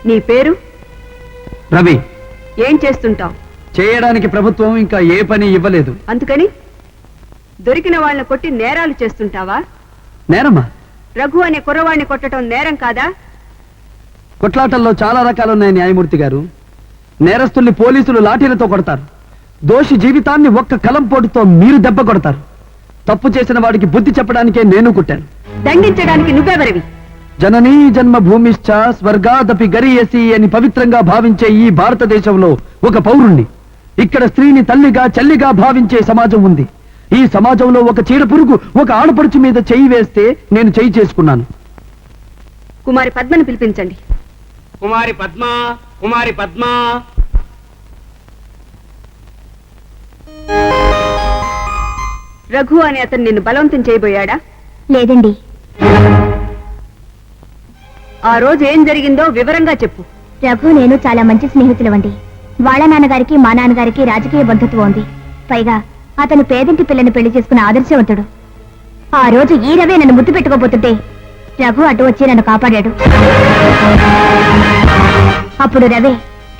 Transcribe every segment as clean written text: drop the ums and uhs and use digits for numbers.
నీ పేరు? రవి. ఏం చేస్తుంటావు? చేయడానికి ప్రభుత్వం ఇంకా ఏ పని ఇవ్వలేదు. అందుకని దొరికిన వాళ్ళని కొట్టి నేరాలు చేస్తుంటావా? నేరమా? రఘు అనే కుర్రవాణ్ణి కొట్టడం నేరం కాదా? కొట్లాటల్లో చాలా రకాలున్నాయి న్యాయమూర్తి గారు. నేరస్తుల్ని పోలీసులు లాఠీలతో కొడతారు. దోషి జీవితాన్ని ఒక్క కలంపోటుతో మీరు దెబ్బ కొడతారు. తప్పు చేసిన వాడికి బుద్ధి చెప్పడానికే నేను కుట్టాను. దండించడానికి నువ్వెవరివి? జననీ జన్మభూమిశ్చ స్వర్గాదపి గరీయసి అని పవిత్రంగా భావించే ఈ భారతదేశంలో ఒక పౌరుణ్ణి. ఇక్కడ స్త్రీని తల్లిగా చెల్లిగా భావించే సమాజం ఉంది. ఈ సమాజంలో ఒక చీడ పురుగు ఒక ఆడపడుచు మీద చెయ్యి వేస్తే నేను చెయ్యి చేసుకున్నాను. కుమారి పద్మని పిలిపించండి. కుమారి పద్మ, కుమారి పద్మ. రఘు అని అతను నిన్ను బలవంతం చేయబోయాడా? లేదండి. ఆ రోజు ఏం జరిగిందో వివరంగా చెప్పు. రఘు నేను చాలా మంచి స్నేహితులవండి. వాళ్ళ నాన్నగారికి మా నాన్నగారికి రాజకీయ బంధుత్వం ఉంది. పైగా అతను పేదింటి పిల్లని పెళ్లి చేసుకున్న ఆదర్శవంతుడు. ఆ రోజు ఈ రవే నన్ను ముద్దు పెట్టుకోబోతుంటే రఘు అటు వచ్చి నన్ను కాపాడాడు. అప్పుడు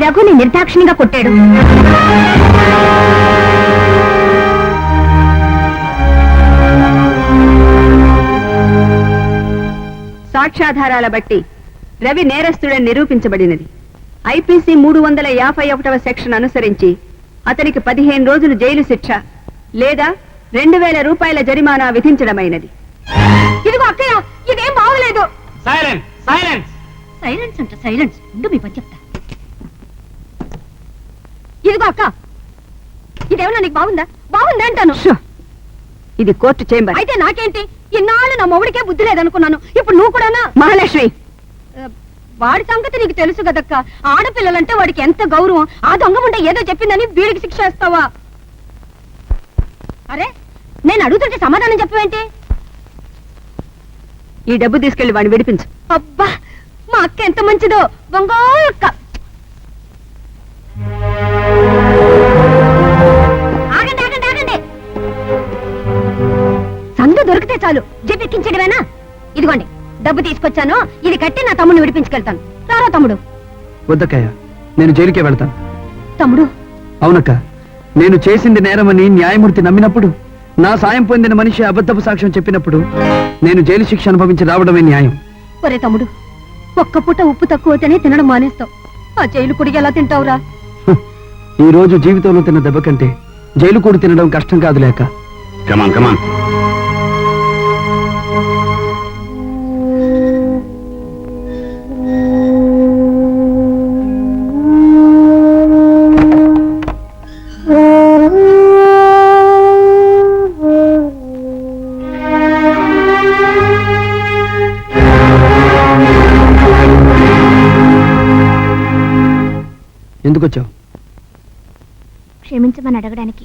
రఘుని నిర్దాక్షిణ్యంగా కొట్టాడు. సాక్ష్యాధారాల బట్టి రవి నేరస్తుడని నిరూపించబడినది. ఐపీసీ 351వ సెక్షన్ అనుసరించి అతనికి 15 రోజులు జైలు శిక్ష లేదా 2000 రూపాయల జరిమానా విధించడమైనది. ఇదిగో అక్కయ్య, ఇదేం బాగలేదు. Silence, silence. సైలెన్స్ అంట సైలెన్స్. ఉండు మీ పని చెప్తా. ఇదిగో అక్క, ఇదేమన్నా నీకు బాగుందా? బాగుందా అంటాను. ఇది కోర్టు చేంబర్. అయితే నాకేంటి? ఇన్నాళ్ళు నా మొగుడికే బుద్ధి లేదనుకున్నాను. ఇప్పుడు నువ్వు కూడానా? మహాలక్ష్మి, వాడి సంగతి నీకు తెలుసు కదక్క. ఆడపిల్లలంటే వాడికి ఎంత గౌరవం. ఆ దొంగముంటే ఏదో చెప్పిందని వీడికి శిక్ష వేస్తావా? అరే, నేను అడుగుతుంటే సమాధానం చెప్పవేంటి? ఈ డబ్బు తీసుకెళ్లి వాడిని విడిపించు. అబ్బా, మా అక్క ఎంత మంచిదో. బంగారు అక్క. ఆగండి ఆగండి ఆగండి. సందు దొరికితే చాలు జెప్పెక్కించడమేనా? ఇదిగోండి డబ్బు తీసుకొచ్చాను. ఇది కట్టి నా తమ్ముడిని విడిపించుకెళ్తాను. రారా తమ్ముడు. వద్దక్కయ్య, నేను జైలుకే వెళ్తాను. తమ్ముడు. అవునక్క, నేను చేసింది నేరమని న్యాయమూర్తి నమ్మినప్పుడు, నా సాయం పొందిన మనిషి అబద్ధపు సాక్ష్యం చెప్పినప్పుడు నేను జైలు శిక్ష అనుభవించి రావడమే న్యాయం. ఒరే తమ్ముడు, ఒక్క పూట ఉప్పు తక్కువతేనే తినడం మానేస్తావు. ఆ జైలు కుడికి ఎలా తింటావురా? ఈ రోజు జీవితంలో తిన్న దెబ్బ కంటే జైలు కూడి తినడం కష్టం కాదులేక. కమాన్ కమాన్. ఎందుకు వచ్చావు? క్షమించమని అడగడానికి.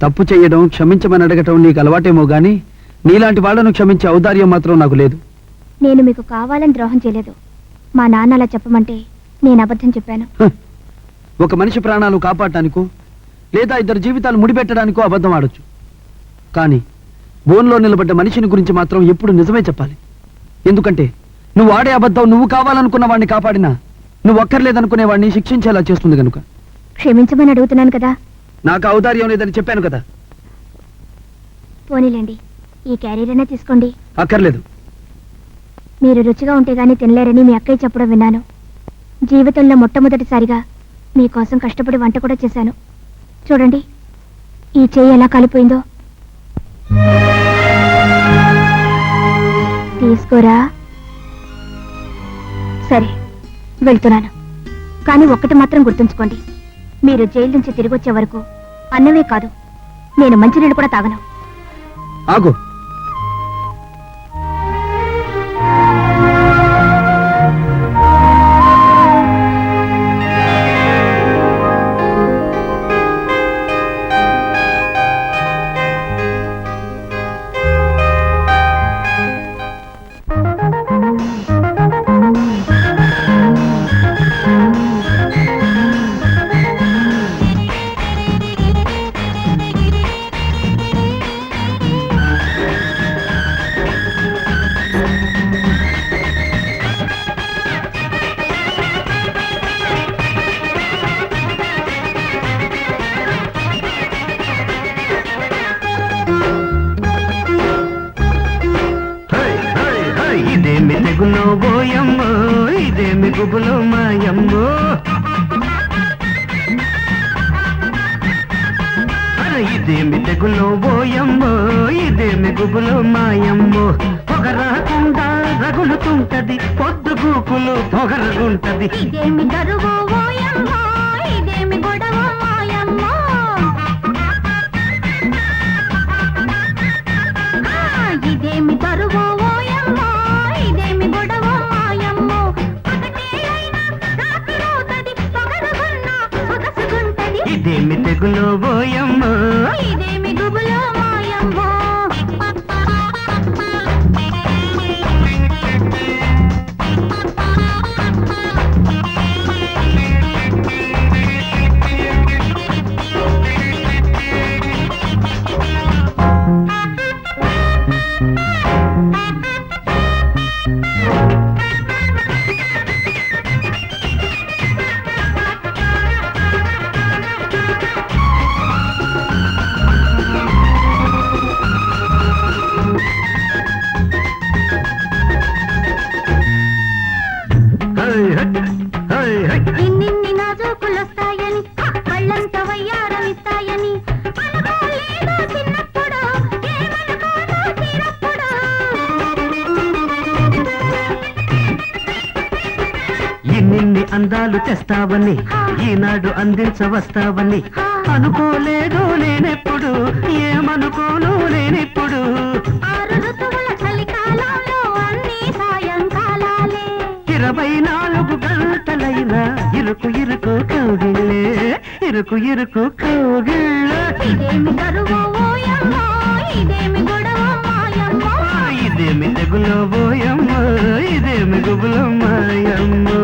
తప్పు చేయడం, క్షమించమని అడగటం నీకు అలవాటేమో గాని నీలాంటి వాళ్లను క్షమించే ఔదార్యం మాత్రం నాకు లేదు. నేను మీకు కావాలని ద్రోహం చేయలేదు. మా నాన్న అలా చెప్పమంటే నేను అబద్ధం చెప్పాను. ఒక మనిషి ప్రాణాలు కాపాడటానికో లేదా ఇద్దరు జీవితాలు ముడిపెట్టడానికో అబద్ధం ఆడొచ్చు. కానీ బోన్లో నిలబడ్డ మనిషిని గురించి మాత్రం ఎప్పుడు నిజమే చెప్పాలి. ఎందుకంటే నువ్వు ఆడే అబద్ధం నువ్వు కావాలనుకున్న వాడిని కాపాడినా నువ్వు అక్కర్లేదనుకునే వాడిని శిక్షించేలా చేస్తుంది కనుక. క్షమించమని అడుగుతున్నాను కదా. నాకు ఔదార్యం లేదని చెప్పాను కదా. పోనీలేండి, ఈ క్యారియర్ అయినా తీసుకోండి. అక్కర్లేదు. మీరు రుచిగా ఉంటే గానీ తినలేరని మీ అక్కయ్య చెప్పడం విన్నాను. జీవితంలో మొట్టమొదటిసారిగా మీకోసం కష్టపడి వంట కూడా చేశాను. చూడండి, ఈ చెయ్యి ఎలా కాలిపోయిందో. తీసుకోరా. సరే, వెళ్తున్నాను. కానీ ఒక్కటి మాత్రం గుర్తుంచుకోండి, మీరు జైలు నుంచి తిరిగి వచ్చే వరకు అన్నమే కాదు, నేను మంచినీళ్ళు కూడా తాగను. ఆగు. ఇదేమి తెగులో బోయమ్మో ఇదేమి గుబులో మాయమ్మో ఇదేమి తెగులో బోయమ్మో ఇదేమి గుబులో మాయమ్మో పొగరాకుండా రగులుతుంటది పొద్దుగూకులు పొగరగుంటది ఇదేమి కరువు ఓయమ్మో ఇదేమి గొడవ మాయమ్మో ఇదేమి కరువు ఓయమ్మో ఇదేమి గొడవ మాయమ్మో ఒకటే అయినా రాత్రి అవుతది పొగరుగున్న సొగసుగుంటది ఇదేమి తెగులో బోయమ్మో ఇదేమి గుబులో మాయమ్మో ఇన్నిన్ని నాజూకులొస్తాయని కళ్ళంత వయ్యారమిస్తాయని అనుకోలేదో చిన్నప్పుడు ఏమనుకోదో తీరప్పుడు ఇన్నిన్ని అందాలు తెస్తావని ఈనాడు అందించవస్తావని అనుకోలేదు నేనెప్పుడు ఏమనుకోను నేనెప్పుడు 6 ఋతువుల చలికాలంలో అన్ని సాయంకాలాలే 24 గంటలైనా ఇరుకు ఇరుకు కౌగిళ్ళే ఇరుకు ఇరుకు కౌగిళ్ళే ఇదేమి కరువు ఓయమ్మో ఇదేమి గొడవ మాయమ్మో ఇదేమి తెగులో బోయమ్మో ఇదేమి గుబులో మాయమ్మో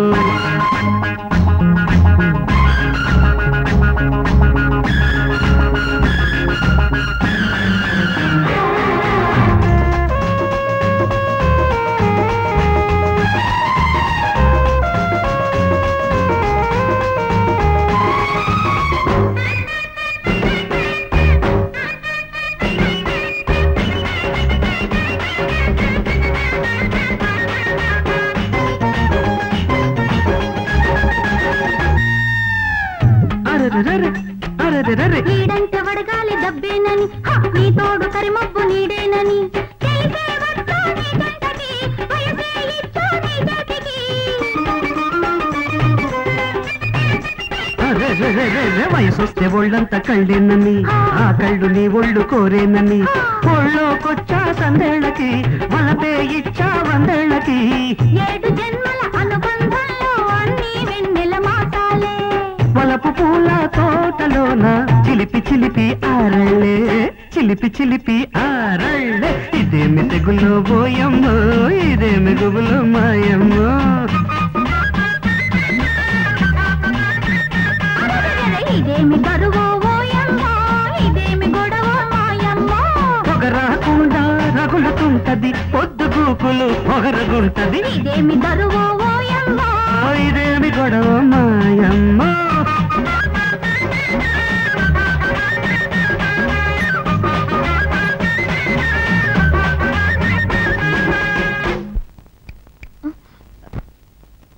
నీడంట వడగాలి దబ్బేనని నీ తోడు కరిమబ్బు నీడేనని తెలిసే వచ్చా నీ జంటకి వయసే ఇచ్చా నీ జాతికి వయసొస్తే ఒళ్ళంతా కళ్ళేనని ఆ కళ్ళు నీ ఒళ్ళు కోరేనని ఒళ్ళోకొచ్చా సందేళ్ళకి వలపే ఇచ్చా వందేళ్ళకి 7 జన్మల అనుబంధంలో అన్ని వెన్నెల మాసాలే వలపు పూల తోటలోన చిలిపి చిలిపి ఆరళ్ళే చిలిపి చిలిపి ఆరళ్ళే ఇదేమి తెగులో బోయమ్మో ఇదేమి గుబులో మాయమ్మో ఇదేమి కరువు ఓయమ్మో ఇదేమి గొడవ మాయమ్మో పొగరాకుండా రగులుతుంటది పొద్దుగూకులు పొగరగుంటది ఇదేమి కరువు ఓయమ్మో ఇదేమి గొడవ మాయమ్మో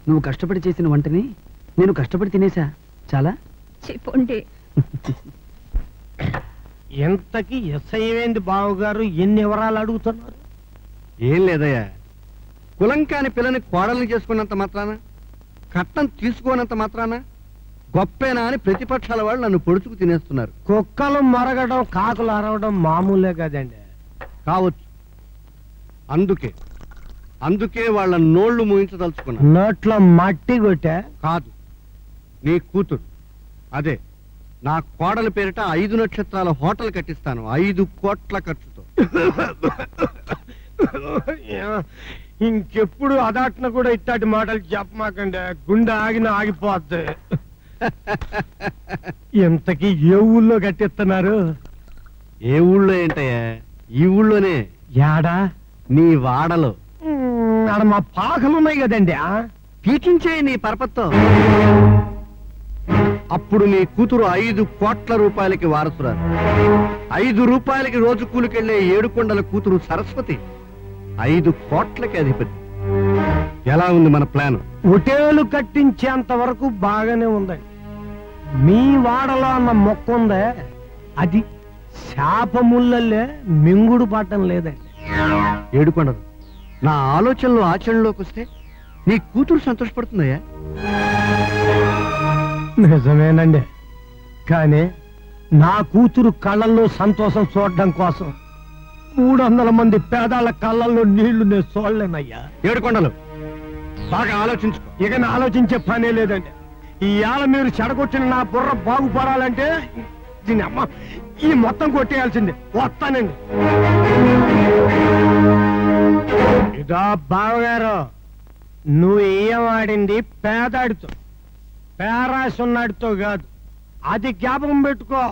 నువ్వు కష్టపడి చేసిన వంటని నేను కష్టపడి తినేసా చాలా చెప్పండి ఎంతకి ఎస్ఐవేంది బావగారు ఎన్ని వివరాలు అడుగుతున్నారు? ఏం లేదయ్యా, కులం కాని పిల్లని కోడల్ని చేసుకున్నంత మాత్రాన, కట్నం తీసుకోనంత మాత్రాన గొప్పేనా అని ప్రతిపక్షాల వాళ్ళు నన్ను పొడుచుకు తినేస్తున్నారు. కుక్కలు మరగడం కాకులు అరవడం మామూలే కదండి. కావచ్చు, అందుకే వాళ్ళ నోళ్లు మూయించదలుచుకున్నా. నోట్లో మట్టి కొట్టా కాదు, నీ కూతురు, అదే నా కోడల పేరిట 5 నక్షత్రాల హోటల్ కట్టిస్తాను, 5 కోట్ల ఖర్చుతో. ఇంకెప్పుడు అదాట్న కూడా ఇట్లాంటి మాటలు చెప్పమాకండి, గుండె ఆగిన ఆగిపోద్ది. ఇంతకీ ఏ ఊళ్ళో కట్టిస్తున్నారు? ఏ ఊళ్ళో ఏంటయ్యా, ఈ ఊళ్ళోనే. యాడా? నీ వాడలో. ఆడ మా పాకలున్నాయి కదండి. పీకించే నీ పరపత్తో. అప్పుడు నీ కూతురు 5 కోట్ల రూపాయలకి వారసురాలు. 5 రూపాయలకి రోజు కూలికెళ్లే 7 కొండల కూతురు సరస్వతి 5 కోట్లకి అధిపతి. ఎలా ఉంది మన ప్లాన్? హోటేలు కట్టించేంత వరకు బాగానే ఉందండి. మీ వాడలో అన్న మొక్క ఉందే, అది శాపముల్లలే మింగుడు పట్టం లేదండి. ఏడుకొండలు, నా ఆలోచనలు ఆచరణలోకి వస్తే నీ కూతురు సంతోషపడుతుందయ్యా. నిజమేనండి, కానీ నా కూతురు కళ్ళల్లో సంతోషం చూడడం కోసం 300 మంది పేదాళ్ళ కళ్ళల్లో నీళ్లు నేను చూడలేనయ్యా. ఏడుకొండలు, బాగా ఆలోచించుకో. ఇక నా ఆలోచించే పనే లేదండి. ఇవాళ మీరు చెడగొట్టిన నా బుర్ర బాగుపడాలంటే దీని అమ్మ ఈ మొత్తం కొట్టేయాల్సిందే. వస్తానండి. ఇదో బావగారు, నువ్వు ఏమాడింది పేదాడితో, పేరాసున్నాడితో కాదు. అది జ్ఞాపకం పెట్టుకో.